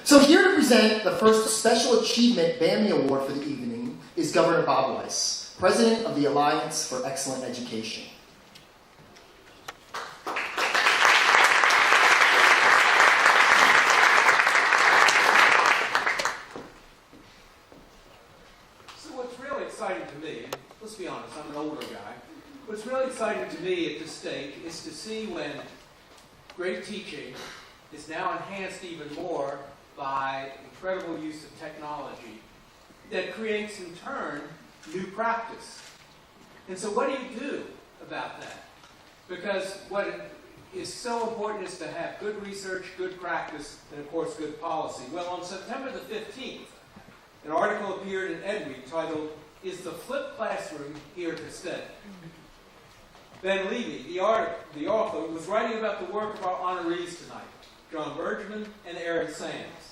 So here to present the first Special Achievement Bammy Award for the evening is Governor Bob Weiss, President of the Alliance for Excellent Education. So what's really exciting to me, and let's be honest, I'm an older guy, what's really exciting to me at this stage is to see when great teaching is now enhanced even more by incredible use of technology that creates, in turn, new practice. And so what do you do about that? Because what is so important is to have good research, good practice, and of course good policy. Well, on September the 15th, an article appeared in EdWeek titled, "Is the Flipped Classroom Here to Stay?" Ben Levy, the author, was writing about the work of our honorees tonight, Jon Bergmann and Aaron Sands.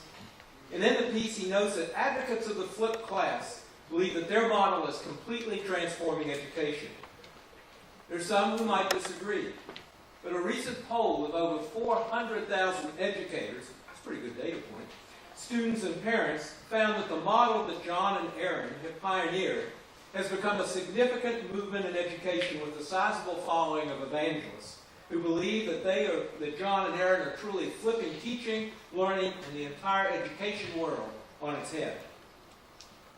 And in the piece, he notes that advocates of the flipped class believe that their model is completely transforming education. There's some who might disagree, but a recent poll of over 400,000 educators, that's a pretty good data point, students and parents, found that the model that Jon and Aaron have pioneered has become a significant movement in education with a sizable following of evangelists who believe that Jon and Aaron are truly flipping teaching, learning, and the entire education world on its head.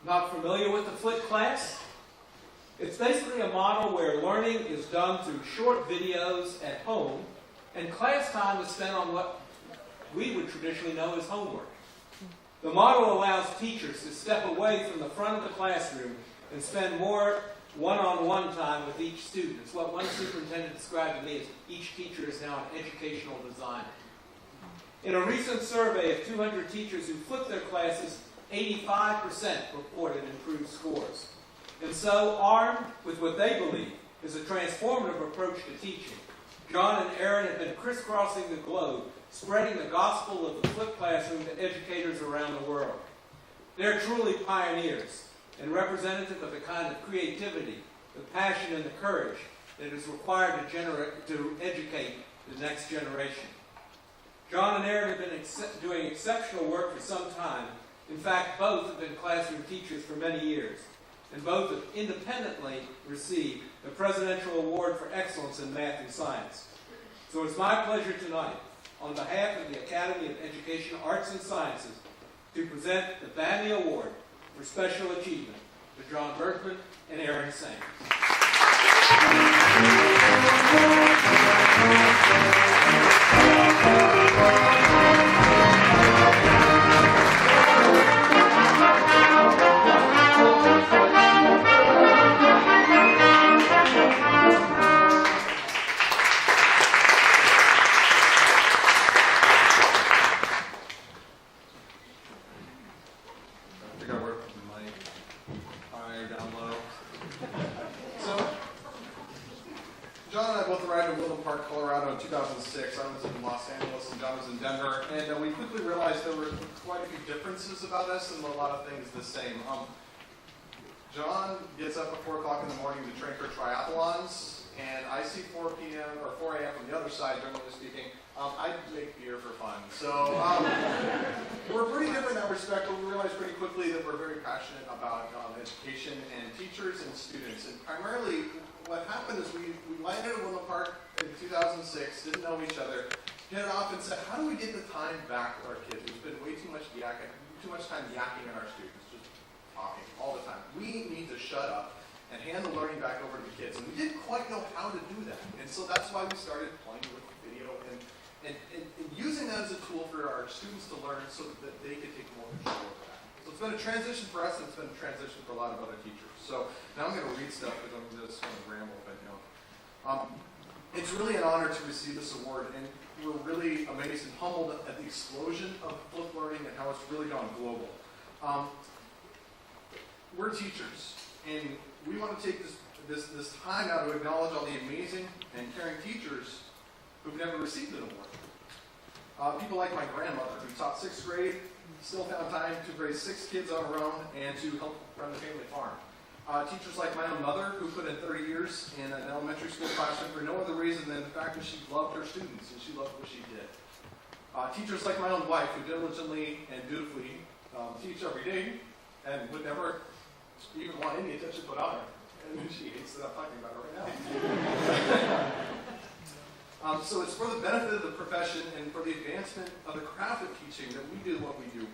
Not familiar with the flipped class? It's basically a model where learning is done through short videos at home, and class time is spent on what we would traditionally know as homework. The model allows teachers to step away from the front of the classroom and spend more one-on-one time with each student. It's what one superintendent described to me as each teacher is now an educational designer. In a recent survey of 200 teachers who flipped their classes, 85% reported improved scores. And so, armed with what they believe is a transformative approach to teaching, Jon and Aaron have been crisscrossing the globe, spreading the gospel of the flipped classroom to educators around the world. They're truly pioneers and representative of the kind of creativity, the passion, and the courage that is required to educate the next generation. Jon and Aaron have been doing exceptional work for some time. In fact, both have been classroom teachers for many years, and both have independently received the Presidential Award for Excellence in Math and Science. So it's my pleasure tonight, on behalf of the Academy of Education, Arts, and Sciences, to present the Bammy Award for Special Achievement to Jon Bergmann and Aaron Sands. Jon and I both arrived in Woodland Park, Colorado in 2006. I was in Los Angeles and Jon was in Denver. And we quickly realized there were quite a few differences about us and a lot of things the same. Jon gets up at 4 o'clock in the morning to train for triathlons. And I see 4 p.m. or 4 a.m. from the other side, generally speaking. I make beer for fun. So we're pretty different in that respect, but we realized pretty quickly that we're very passionate about education and teachers and students. And primarily, what happened is we landed at Woodland Park in 2006, didn't know each other, hit it off and said, how do we get the time back with our kids? There's been way too much time yakking at our students, just talking all the time. We need to shut up and hand the learning back over to the kids. And we didn't quite know how to do that. And so that's why we started playing with video and using that as a tool for our students to learn so that they could take more control over that. So it's been a transition for us, and it's been a transition for a lot of other teachers. So now I'm going to read stuff because I'm just going to ramble a bit now. It's really an honor to receive this award, and we're really amazed and humbled at the explosion of flipped learning and how it's really gone global. We're teachers, and we want to take this time out to acknowledge all the amazing and caring teachers who've never received an award. People like my grandmother, who taught 6th grade, still found time to raise 6 kids on her own and to help run the family farm. Teachers like my own mother, who put in 30 years in an elementary school classroom for no other reason than the fact that she loved her students and she loved what she did. Teachers like my own wife, who diligently and dutifully teach every day and would never even want any attention put on her. And she hates that I'm talking about her right now. So it's for the benefit of the profession and for the advancement of the craft of teaching that we do what we do.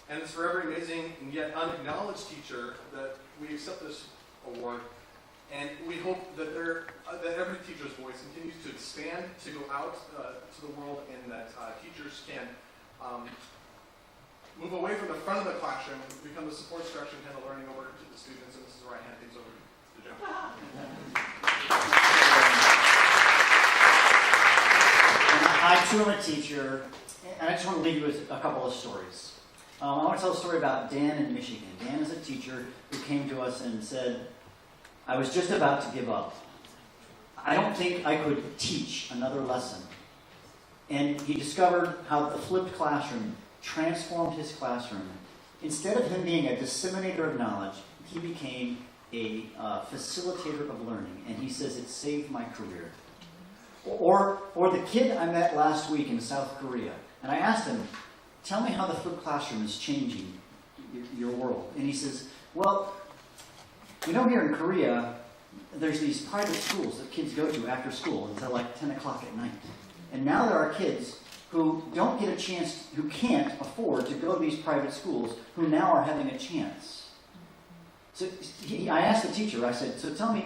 And it's for every amazing and yet unacknowledged teacher that we accept this award. And we hope that that every teacher's voice continues to expand, to go out to the world, and that teachers can move away from the front of the classroom, become the support structure, and hand the learning over to the students. And this is where I hand things over to Jon. I too am a teacher, and I just want to leave you with a couple of stories. I want to tell a story about Dan in Michigan. Dan is a teacher who came to us and said, I was just about to give up. I don't think I could teach another lesson. And he discovered how the flipped classroom transformed his classroom. Instead of him being a disseminator of knowledge, he became a facilitator of learning. And he says, it saved my career. Or the kid I met last week in South Korea. And I asked him, tell me how the flipped classroom is changing your world. And he says, well, you know, here in Korea, there's these private schools that kids go to after school until like 10 o'clock at night. And now there are kids who don't get a chance, who can't afford to go to these private schools, who now are having a chance. So I asked the teacher, I said, so tell me,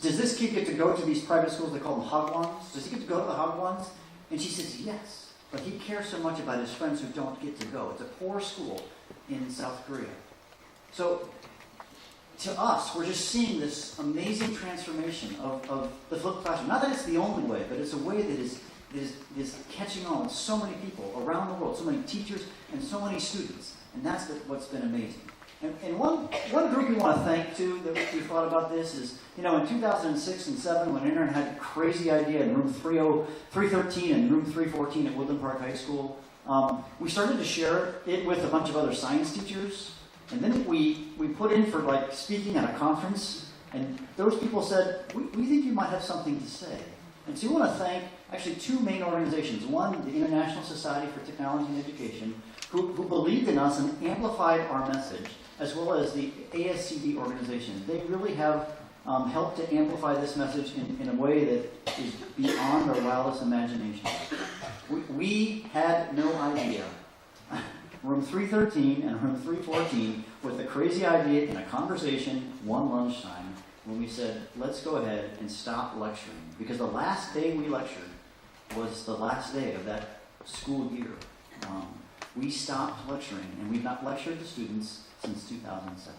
does this kid get to go to these private schools? They call them Hagwons. Does he get to go to the Hagwons? And she says, yes. But he cares so much about his friends who don't get to go. It's a poor school in South Korea. So to us, we're just seeing this amazing transformation of the flipped classroom. Not that it's the only way, but it's a way that is catching on with so many people around the world, so many teachers and so many students. And that's what's been amazing. And one group we want to thank, too, that we thought about this is, you know, in 2006 and 2007, when Aaron had a crazy idea in room 313 and room 314 at Woodland Park High School, we started to share it with a bunch of other science teachers. And then we put in for, like, speaking at a conference, and those people said, we think you might have something to say. And so we want to thank, actually, two main organizations. One, the International Society for Technology and Education, who believed in us and amplified our message, as well as the ASCD organization. They really have helped to amplify this message in a way that is beyond our wildest imagination. We had no idea. Room 313 and room 314 with a crazy idea in a conversation one lunchtime when we said, let's go ahead and stop lecturing. Because the last day we lectured was the last day of that school year. We stopped lecturing, and we've not lectured to students since 2007.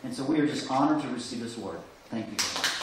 And so we are just honored to receive this award. Thank you very much.